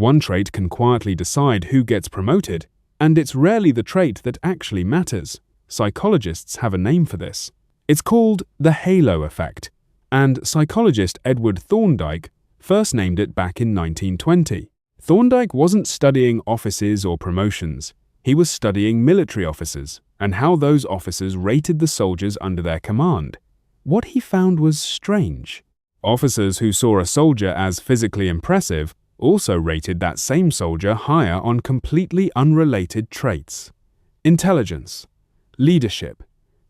One trait can quietly decide who gets promoted, and it's rarely the trait that actually matters. Psychologists have a name for this. It's called the halo effect, and psychologist Edward Thorndike first named it back in 1920. Thorndike wasn't studying offices or promotions. He was studying military officers and how those officers rated the soldiers under their command. What he found was strange. Officers who saw a soldier as physically impressive also rated that same soldier higher on completely unrelated traits. Intelligence, leadership,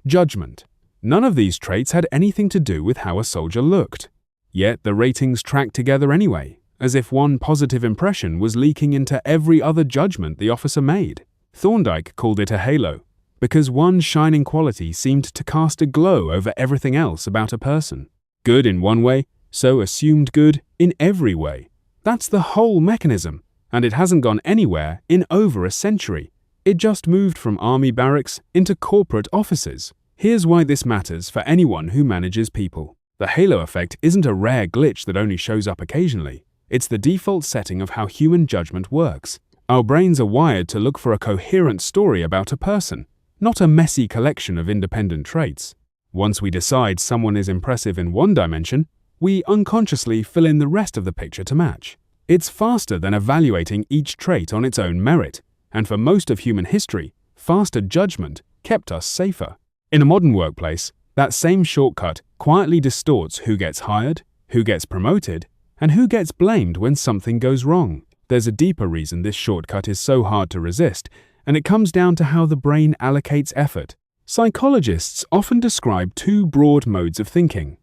judgment. None of these traits had anything to do with how a soldier looked. Yet the ratings tracked together anyway, as if one positive impression was leaking into every other judgment the officer made. Thorndike called it a halo, because one shining quality seemed to cast a glow over everything else about a person. Good in one way, so assumed good in every way. That's the whole mechanism, and it hasn't gone anywhere in over a century. It just moved from army barracks into corporate offices. Here's why this matters for anyone who manages people. The halo effect isn't a rare glitch that only shows up occasionally. It's the default setting of how human judgment works. Our brains are wired to look for a coherent story about a person, not a messy collection of independent traits. Once we decide someone is impressive in one dimension, we unconsciously fill in the rest of the picture to match. It's faster than evaluating each trait on its own merit, and for most of human history, faster judgment kept us safer. In a modern workplace, that same shortcut quietly distorts who gets hired, who gets promoted, and who gets blamed when something goes wrong. There's a deeper reason this shortcut is so hard to resist, and it comes down to how the brain allocates effort. Psychologists often describe two broad modes of thinking.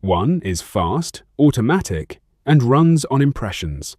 One is fast, automatic, and runs on impressions.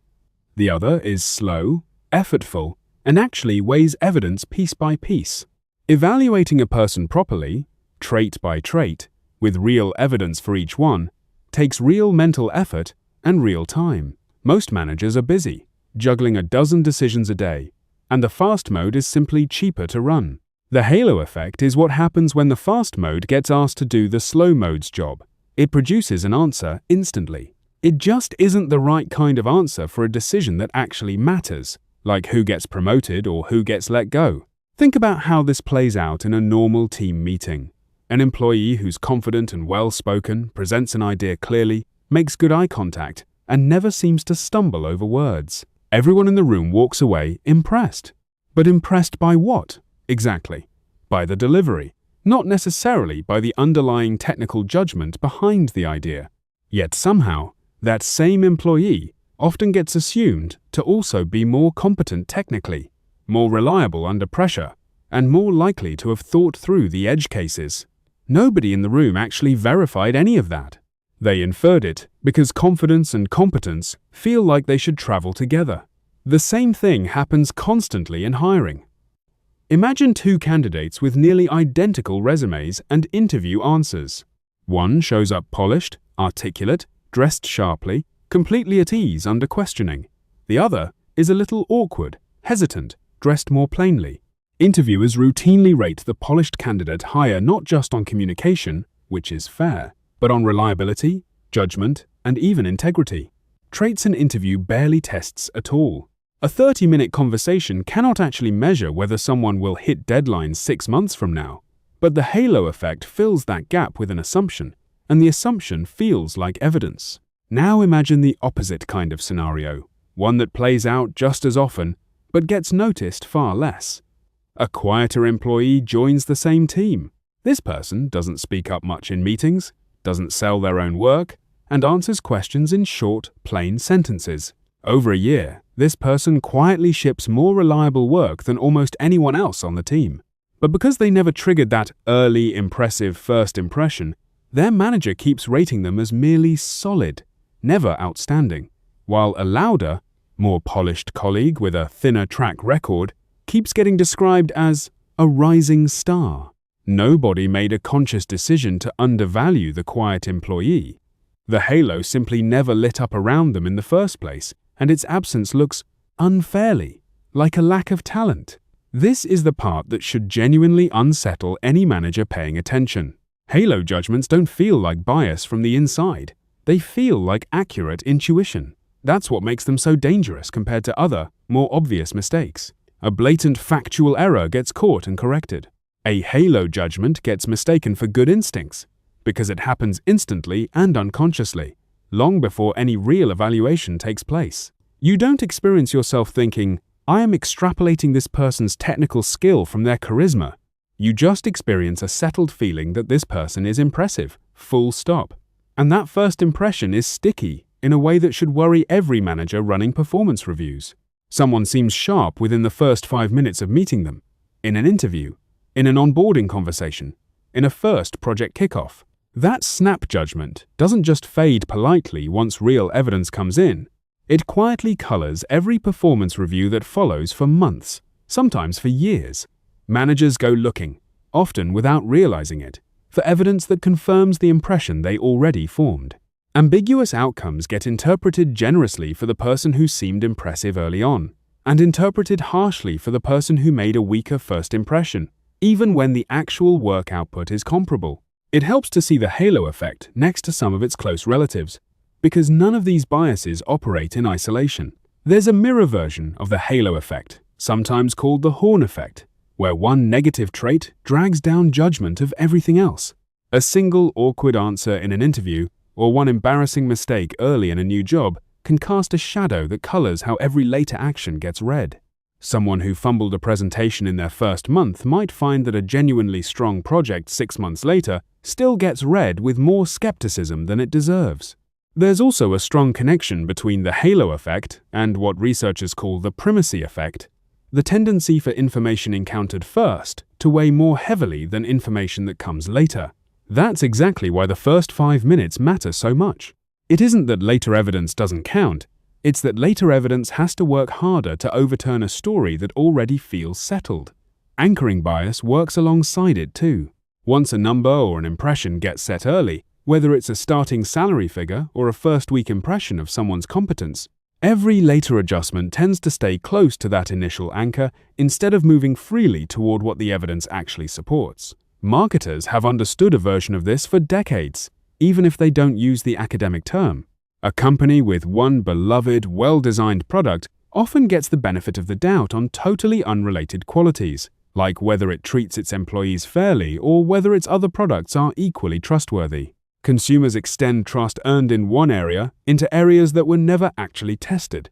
The other is slow, effortful, and actually weighs evidence piece by piece. Evaluating a person properly, trait by trait, with real evidence for each one, takes real mental effort and real time. Most managers are busy, juggling a dozen decisions a day, and the fast mode is simply cheaper to run. The halo effect is what happens when the fast mode gets asked to do the slow mode's job. It produces an answer instantly. It just isn't the right kind of answer for a decision that actually matters, like who gets promoted or who gets let go. Think about how this plays out in a normal team meeting. An employee who's confident and well-spoken, presents an idea clearly, makes good eye contact, and never seems to stumble over words. Everyone in the room walks away impressed. But impressed by what, exactly? By the delivery, not necessarily by the underlying technical judgment behind the idea. Yet somehow, that same employee often gets assumed to also be more competent technically, more reliable under pressure, and more likely to have thought through the edge cases. Nobody in the room actually verified any of that. They inferred it because confidence and competence feel like they should travel together. The same thing happens constantly in hiring. Imagine two candidates with nearly identical resumes and interview answers. One shows up polished, articulate, dressed sharply, completely at ease under questioning. The other is a little awkward, hesitant, dressed more plainly. Interviewers routinely rate the polished candidate higher not just on communication, which is fair, but on reliability, judgment, and even integrity. Traits an interview barely tests at all. A 30-minute conversation cannot actually measure whether someone will hit deadlines 6 months from now, but the halo effect fills that gap with an assumption, and the assumption feels like evidence. Now imagine the opposite kind of scenario, one that plays out just as often, but gets noticed far less. A quieter employee joins the same team. This person doesn't speak up much in meetings, doesn't sell their own work, and answers questions in short, plain sentences. Over a year, this person quietly ships more reliable work than almost anyone else on the team. But because they never triggered that early, impressive first impression, their manager keeps rating them as merely solid, never outstanding, while a louder, more polished colleague with a thinner track record keeps getting described as a rising star. Nobody made a conscious decision to undervalue the quiet employee. The halo simply never lit up around them in the first place, and its absence looks unfairly like a lack of talent. This is the part that should genuinely unsettle any manager paying attention. Halo judgments don't feel like bias from the inside. They feel like accurate intuition. That's what makes them so dangerous compared to other, more obvious mistakes. A blatant factual error gets caught and corrected. A halo judgment gets mistaken for good instincts because it happens instantly and unconsciously, long before any real evaluation takes place. You don't experience yourself thinking, I am extrapolating this person's technical skill from their charisma. You just experience a settled feeling that this person is impressive, full stop. And that first impression is sticky in a way that should worry every manager running performance reviews. Someone seems sharp within the first 5 minutes of meeting them, in an interview, in an onboarding conversation, in a first project kickoff. That snap judgment doesn't just fade politely once real evidence comes in. It quietly colors every performance review that follows for months, sometimes for years. Managers go looking, often without realizing it, for evidence that confirms the impression they already formed. Ambiguous outcomes get interpreted generously for the person who seemed impressive early on, and interpreted harshly for the person who made a weaker first impression, even when the actual work output is comparable. It helps to see the halo effect next to some of its close relatives, because none of these biases operate in isolation. There's a mirror version of the halo effect, sometimes called the horn effect, where one negative trait drags down judgment of everything else. A single awkward answer in an interview or one embarrassing mistake early in a new job can cast a shadow that colors how every later action gets read. Someone who fumbled a presentation in their first month might find that a genuinely strong project 6 months later still gets read with more skepticism than it deserves. There's also a strong connection between the halo effect and what researchers call the primacy effect, the tendency for information encountered first to weigh more heavily than information that comes later. That's exactly why the first 5 minutes matter so much. It isn't that later evidence doesn't count, it's that later evidence has to work harder to overturn a story that already feels settled. Anchoring bias works alongside it too. Once a number or an impression gets set early, whether it's a starting salary figure or a first-week impression of someone's competence, every later adjustment tends to stay close to that initial anchor instead of moving freely toward what the evidence actually supports. Marketers have understood a version of this for decades, even if they don't use the academic term. A company with one beloved, well-designed product often gets the benefit of the doubt on totally unrelated qualities, like whether it treats its employees fairly or whether its other products are equally trustworthy. Consumers extend trust earned in one area into areas that were never actually tested.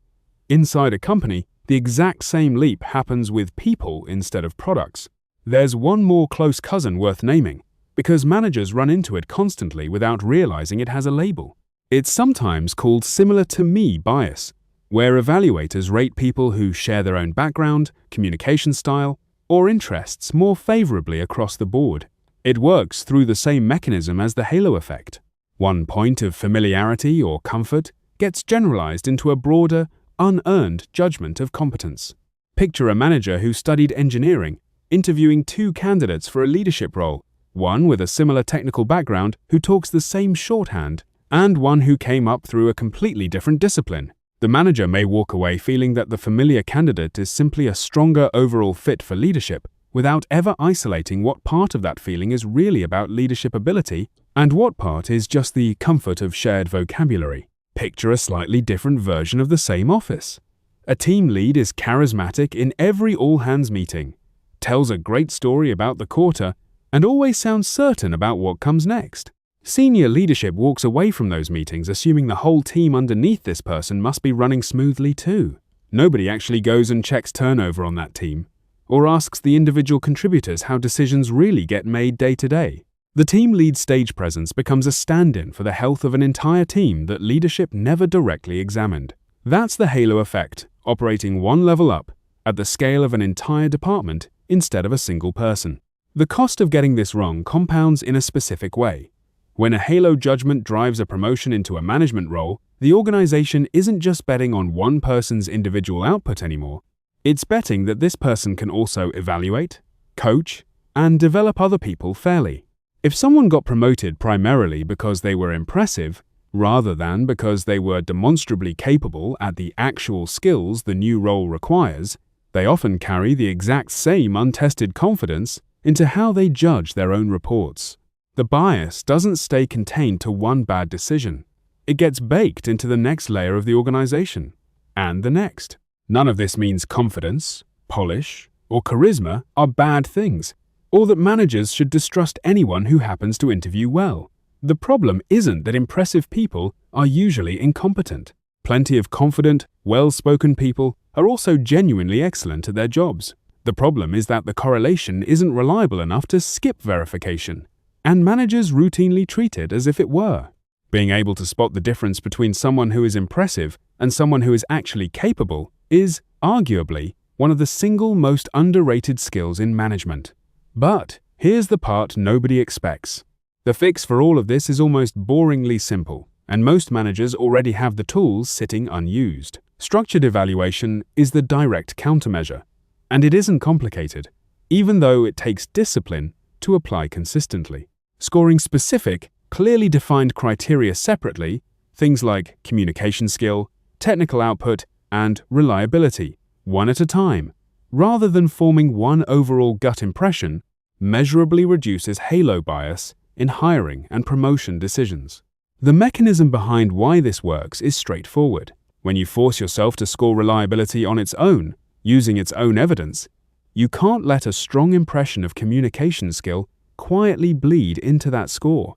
Inside a company, the exact same leap happens with people instead of products. There's one more close cousin worth naming, because managers run into it constantly without realizing it has a label. It's sometimes called similar to me bias, where evaluators rate people who share their own background, communication style, or interests more favorably across the board. It works through the same mechanism as the halo effect. One point of familiarity or comfort gets generalized into a broader, unearned judgment of competence. Picture a manager who studied engineering, interviewing 2 candidates for a leadership role, one with a similar technical background who talks the same shorthand, and one who came up through a completely different discipline. The manager may walk away feeling that the familiar candidate is simply a stronger overall fit for leadership, without ever isolating what part of that feeling is really about leadership ability and what part is just the comfort of shared vocabulary. Picture a slightly different version of the same office. A team lead is charismatic in every all-hands meeting, tells a great story about the quarter, and always sounds certain about what comes next. Senior leadership walks away from those meetings assuming the whole team underneath this person must be running smoothly too. Nobody actually goes and checks turnover on that team, or asks the individual contributors how decisions really get made day to day. The team lead's stage presence becomes a stand-in for the health of an entire team that leadership never directly examined. That's the halo effect, operating one level up, at the scale of an entire department instead of a single person. The cost of getting this wrong compounds in a specific way. When a halo judgment drives a promotion into a management role, the organization isn't just betting on one person's individual output anymore. It's betting that this person can also evaluate, coach, and develop other people fairly. If someone got promoted primarily because they were impressive, rather than because they were demonstrably capable at the actual skills the new role requires, they often carry the exact same untested confidence into how they judge their own reports. The bias doesn't stay contained to one bad decision. It gets baked into the next layer of the organization, and the next. None of this means confidence, polish, or charisma are bad things, or that managers should distrust anyone who happens to interview well. The problem isn't that impressive people are usually incompetent. Plenty of confident, well-spoken people are also genuinely excellent at their jobs. The problem is that the correlation isn't reliable enough to skip verification, and managers routinely treat it as if it were. Being able to spot the difference between someone who is impressive and someone who is actually capable is, arguably, one of the single most underrated skills in management. But here's the part nobody expects. The fix for all of this is almost boringly simple, and most managers already have the tools sitting unused. Structured evaluation is the direct countermeasure, and it isn't complicated, even though it takes discipline to apply consistently. Scoring specific, clearly defined criteria separately, things like communication skill, technical output, and reliability, one at a time, rather than forming one overall gut impression, measurably reduces halo bias in hiring and promotion decisions. The mechanism behind why this works is straightforward. When you force yourself to score reliability on its own, using its own evidence, you can't let a strong impression of communication skill quietly bleed into that score.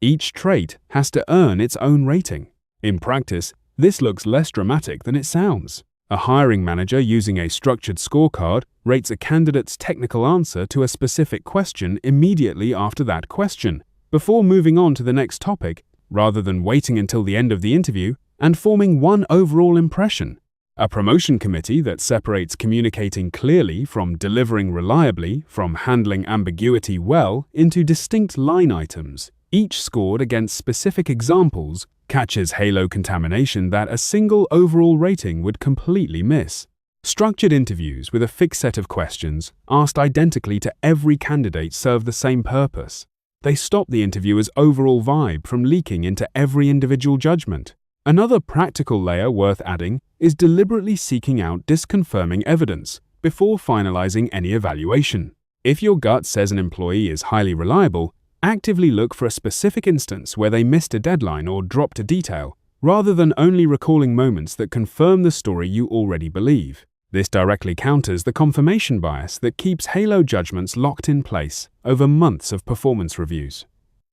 Each trait has to earn its own rating. In practice, this looks less dramatic than it sounds. A hiring manager using a structured scorecard rates a candidate's technical answer to a specific question immediately after that question, before moving on to the next topic, rather than waiting until the end of the interview and forming one overall impression. A promotion committee that separates communicating clearly from delivering reliably, from handling ambiguity well, into distinct line items, each scored against specific examples, catches halo contamination that a single overall rating would completely miss. Structured interviews with a fixed set of questions, asked identically to every candidate, serve the same purpose. They stop the interviewer's overall vibe from leaking into every individual judgment. Another practical layer worth adding is deliberately seeking out disconfirming evidence before finalizing any evaluation. If your gut says an employee is highly reliable, actively look for a specific instance where they missed a deadline or dropped a detail, rather than only recalling moments that confirm the story you already believe. This directly counters the confirmation bias that keeps halo judgments locked in place over months of performance reviews.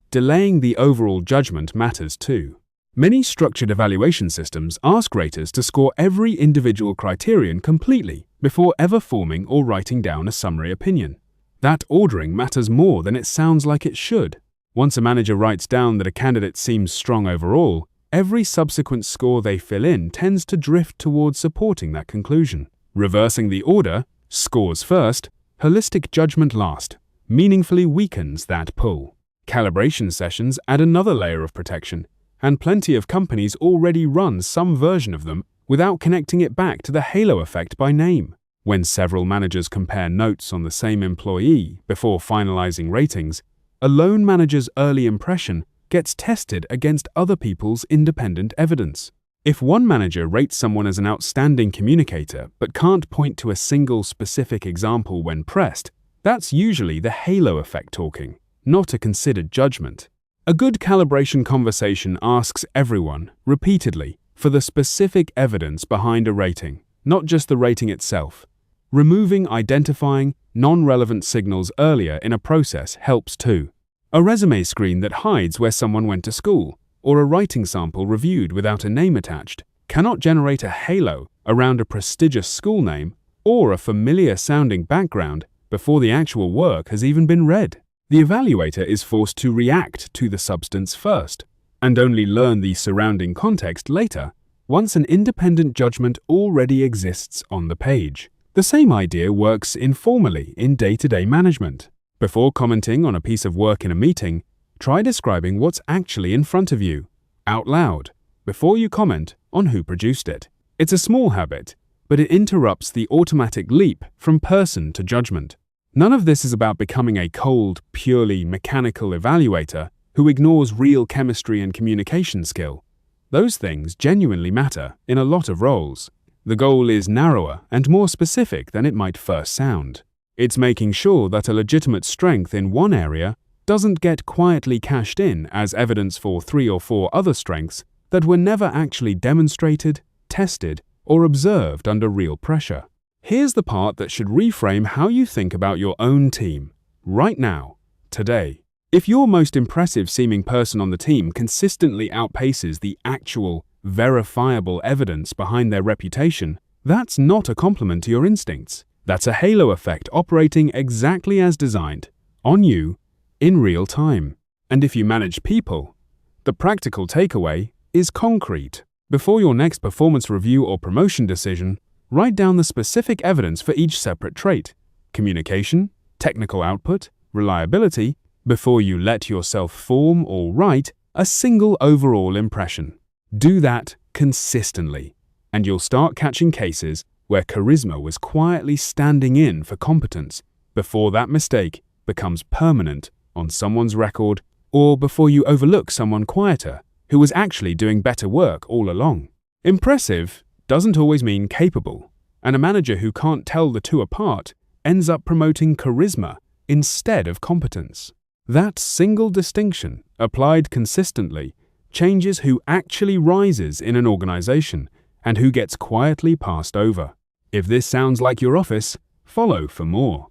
Delaying the overall judgment matters too. Many structured evaluation systems ask raters to score every individual criterion completely before ever forming or writing down a summary opinion. That ordering matters more than it sounds like it should. Once a manager writes down that a candidate seems strong overall, every subsequent score they fill in tends to drift towards supporting that conclusion. Reversing the order, scores first, holistic judgment last, meaningfully weakens that pull. Calibration sessions add another layer of protection, and plenty of companies already run some version of them without connecting it back to the halo effect by name. When several managers compare notes on the same employee before finalizing ratings, a lone manager's early impression gets tested against other people's independent evidence. If one manager rates someone as an outstanding communicator but can't point to a single specific example when pressed, that's usually the halo effect talking, not a considered judgment. A good calibration conversation asks everyone, repeatedly, for the specific evidence behind a rating, not just the rating itself. Removing identifying, non-relevant signals earlier in a process helps too. A resume screen that hides where someone went to school, or a writing sample reviewed without a name attached, cannot generate a halo around a prestigious school name or a familiar-sounding background before the actual work has even been read. The evaluator is forced to react to the substance first, and only learn the surrounding context later, once an independent judgment already exists on the page. The same idea works informally in day-to-day management. Before commenting on a piece of work in a meeting, try describing what's actually in front of you, out loud, before you comment on who produced it. It's a small habit, but it interrupts the automatic leap from person to judgment. None of this is about becoming a cold, purely mechanical evaluator who ignores real chemistry and communication skill. Those things genuinely matter in a lot of roles. The goal is narrower and more specific than it might first sound. It's making sure that a legitimate strength in one area doesn't get quietly cashed in as evidence for 3 or 4 other strengths that were never actually demonstrated, tested, or observed under real pressure. Here's the part that should reframe how you think about your own team, right now, today. If your most impressive seeming person on the team consistently outpaces the actual, verifiable evidence behind their reputation, that's not a compliment to your instincts. That's a halo effect operating exactly as designed, on you, in real time. And if you manage people, the practical takeaway is concrete. Before your next performance review or promotion decision, write down the specific evidence for each separate trait: communication, technical output, reliability, before you let yourself form or write a single overall impression. Do that consistently, and you'll start catching cases where charisma was quietly standing in for competence before that mistake becomes permanent on someone's record, or before you overlook someone quieter who was actually doing better work all along. Impressive doesn't always mean capable, and a manager who can't tell the two apart ends up promoting charisma instead of competence. That single distinction, applied consistently, changes who actually rises in an organization and who gets quietly passed over. If this sounds like your office, follow for more.